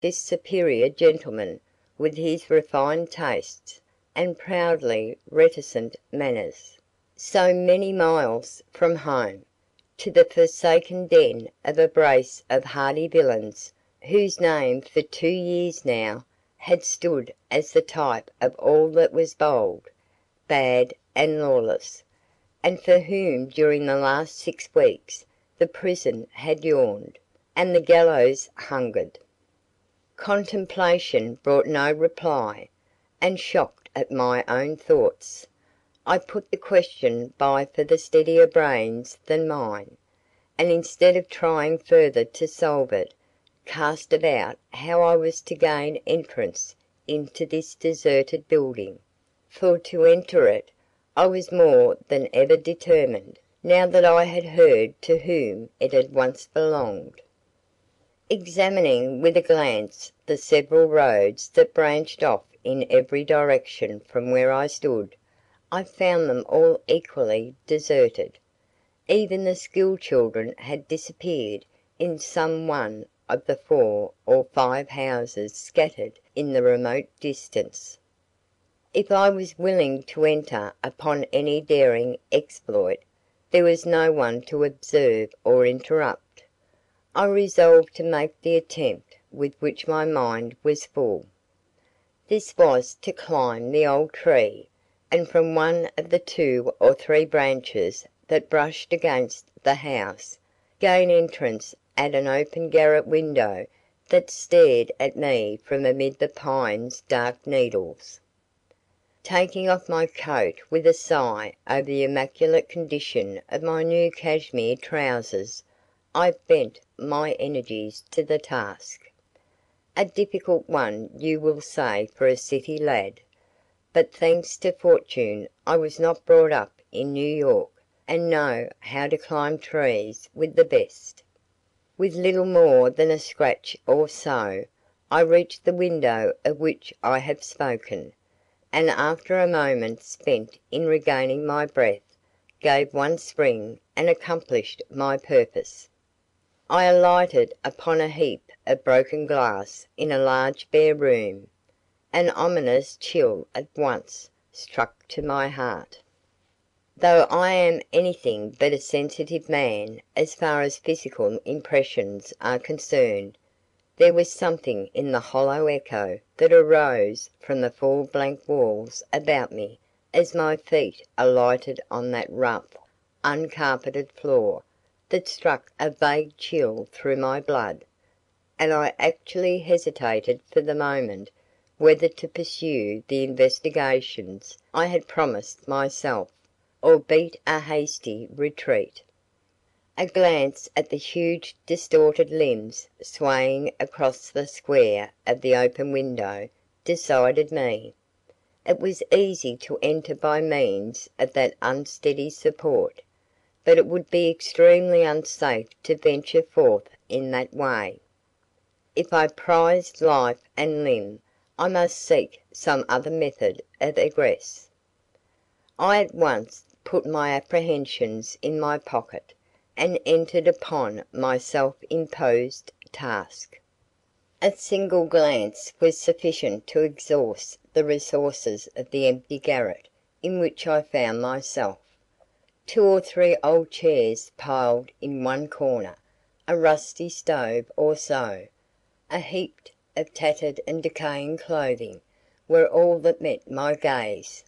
this superior gentleman, with his refined tastes and proudly reticent manners, so many miles from home, to the forsaken den of a brace of hardy villains whose name for 2 years now had stood as the type of all that was bold, bad and lawless, and for whom during the last 6 weeks the prison had yawned, and the gallows hungered. Contemplation brought no reply, and shocked at my own thoughts, I put the question by for the steadier brains than mine, and instead of trying further to solve it, cast about how I was to gain entrance into this deserted building, for to enter it I was more than ever determined, now that I had heard to whom it had once belonged. Examining with a glance the several roads that branched off in every direction from where I stood, I found them all equally deserted. Even the school children had disappeared in some one of the 4 or 5 houses scattered in the remote distance. If I was willing to enter upon any daring exploit, there was no one to observe or interrupt. I resolved to make the attempt with which my mind was full. This was to climb the old tree, and from one of the 2 or 3 branches that brushed against the house, gain entrance at an open garret window that stared at me from amid the pine's dark needles. Taking off my coat with a sigh over the immaculate condition of my new cashmere trousers, I bent my energies to the task. A difficult one, you will say, for a city lad, but thanks to fortune I was not brought up in New York, and know how to climb trees with the best. With little more than a scratch or so, I reached the window of which I have spoken, and after a moment spent in regaining my breath, gave one spring and accomplished my purpose. I alighted upon a heap of broken glass in a large bare room. An ominous chill at once struck to my heart. Though I am anything but a sensitive man as far as physical impressions are concerned, there was something in the hollow echo that arose from the 4 blank walls about me as my feet alighted on that rough, uncarpeted floor that struck a vague chill through my blood, and I actually hesitated for the moment whether to pursue the investigations I had promised myself, or beat a hasty retreat. A glance at the huge distorted limbs swaying across the square of the open window decided me. It was easy to enter by means of that unsteady support, but it would be extremely unsafe to venture forth in that way. If I prized life and limb, I must seek some other method of egress. I at once put my apprehensions in my pocket, and entered upon my self-imposed task. A single glance was sufficient to exhaust the resources of the empty garret in which I found myself. 2 or 3 old chairs piled in one corner, a rusty stove or so, a heap of tattered and decaying clothing, were all that met my gaze.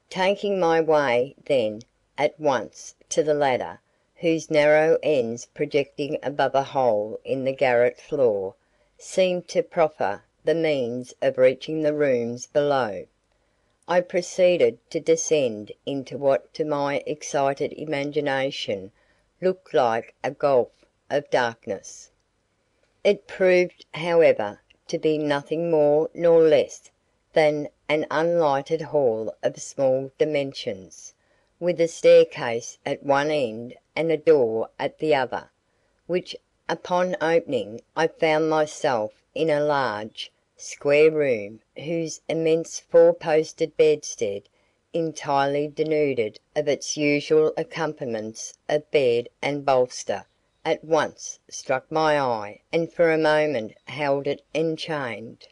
Taking my way, then, at once to the ladder, whose narrow ends projecting above a hole in the garret floor, seemed to proffer the means of reaching the rooms below, I proceeded to descend into what to my excited imagination looked like a gulf of darkness. It proved, however, to be nothing more nor less than an unlighted hall of small dimensions, with a staircase at one end and a door at the other, which upon opening I found myself in a large, square room whose immense 4-posted bedstead, entirely denuded of its usual accompaniments of bed and bolster, at once struck my eye and for a moment held it enchained.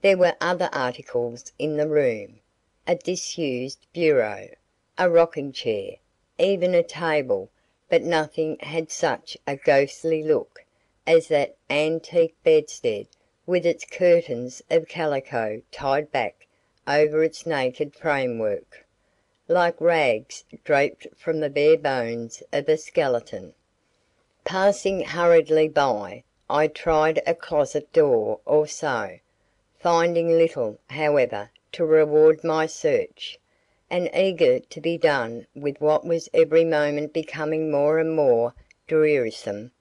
There were other articles in the room, a disused bureau, a rocking chair, even a table, but nothing had such a ghostly look as that antique bedstead with its curtains of calico tied back over its naked framework, like rags draped from the bare bones of a skeleton. Passing hurriedly by, I tried a closet door or so, finding little, however, to reward my search, and eager to be done with what was every moment becoming more and more drearisome,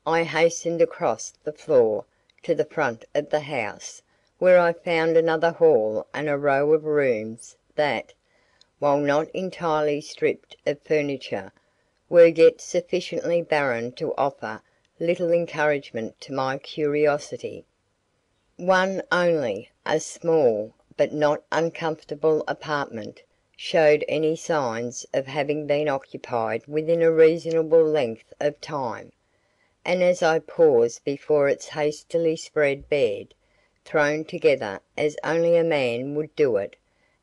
I hastened across the floor to the front of the house, where I found another hall and a row of rooms that, while not entirely stripped of furniture, were yet sufficiently barren to offer little encouragement to my curiosity. One only, a small but not uncomfortable apartment, showed any signs of having been occupied within a reasonable length of time, and as I paused before its hastily spread bed, thrown together as only a man would do it,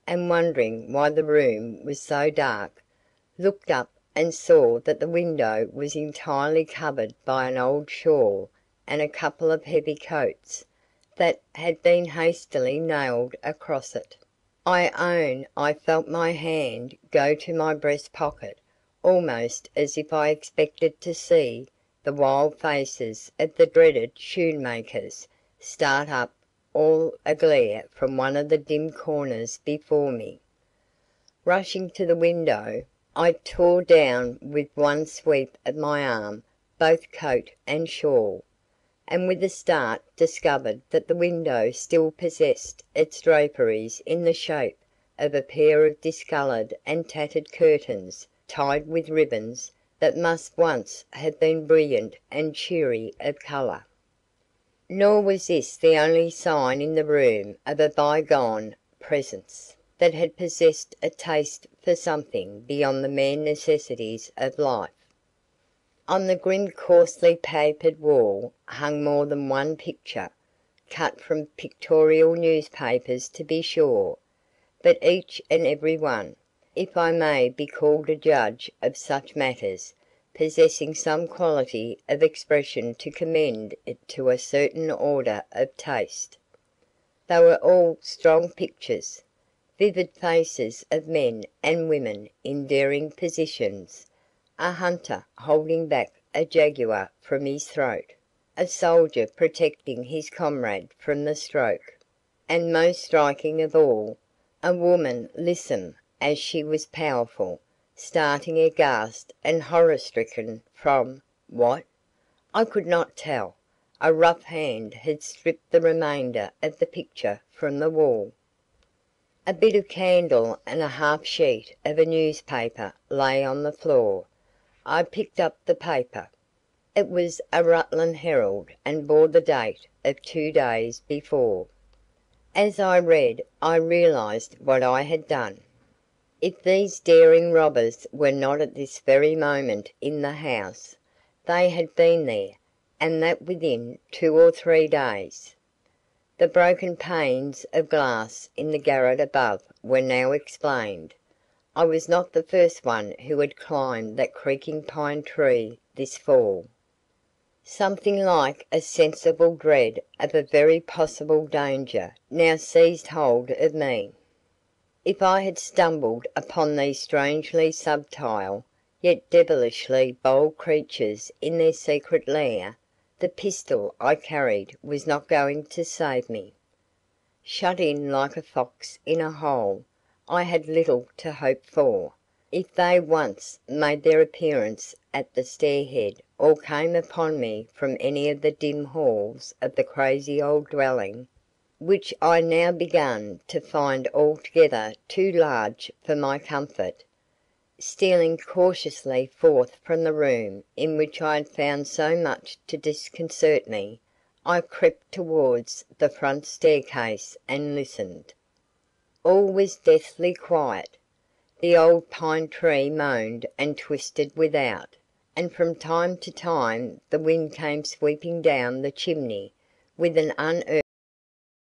and wondering why the room was so dark, looked up and saw that the window was entirely covered by an old shawl and a couple of heavy coats that had been hastily nailed across it. I own I felt my hand go to my breast pocket almost as if I expected to see the wild faces of the dreaded shoemakers start up all aglare from one of the dim corners before me. Rushing to the window, I tore down with one sweep of my arm both coat and shawl, and with a start discovered that the window still possessed its draperies in the shape of a pair of discoloured and tattered curtains tied with ribbons that must once have been brilliant and cheery of colour. Nor was this the only sign in the room of a bygone presence that had possessed a taste for something beyond the mere necessities of life. On the grim coarsely papered wall hung more than one picture, cut from pictorial newspapers to be sure, but each and every one, if I may be called a judge of such matters, possessing some quality of expression to commend it to a certain order of taste. They were all strong pictures, vivid faces of men and women in daring positions, a hunter holding back a jaguar from his throat, a soldier protecting his comrade from the stroke, and most striking of all, a woman lissom as she was powerful, starting aghast and horror-stricken from what? I could not tell. A rough hand had stripped the remainder of the picture from the wall. A bit of candle and a half sheet of a newspaper lay on the floor. I picked up the paper. It was a Rutland Herald and bore the date of 2 days before. As I read, I realized what I had done. If these daring robbers were not at this very moment in the house, they had been there, and that within 2 or 3 days. The broken panes of glass in the garret above were now explained. I was not the first one who had climbed that creaking pine tree this fall. Something like a sensible dread of a very possible danger now seized hold of me. If I had stumbled upon these strangely subtile, yet devilishly bold creatures in their secret lair, the pistol I carried was not going to save me. Shut in like a fox in a hole, I had little to hope for. If they once made their appearance at the stairhead or came upon me from any of the dim halls of the crazy old dwelling, which I now began to find altogether too large for my comfort, stealing cautiously forth from the room in which I had found so much to disconcert me, I crept towards the front staircase and listened. All was deathly quiet. The old pine tree moaned and twisted without, and from time to time the wind came sweeping down the chimney with an unearthly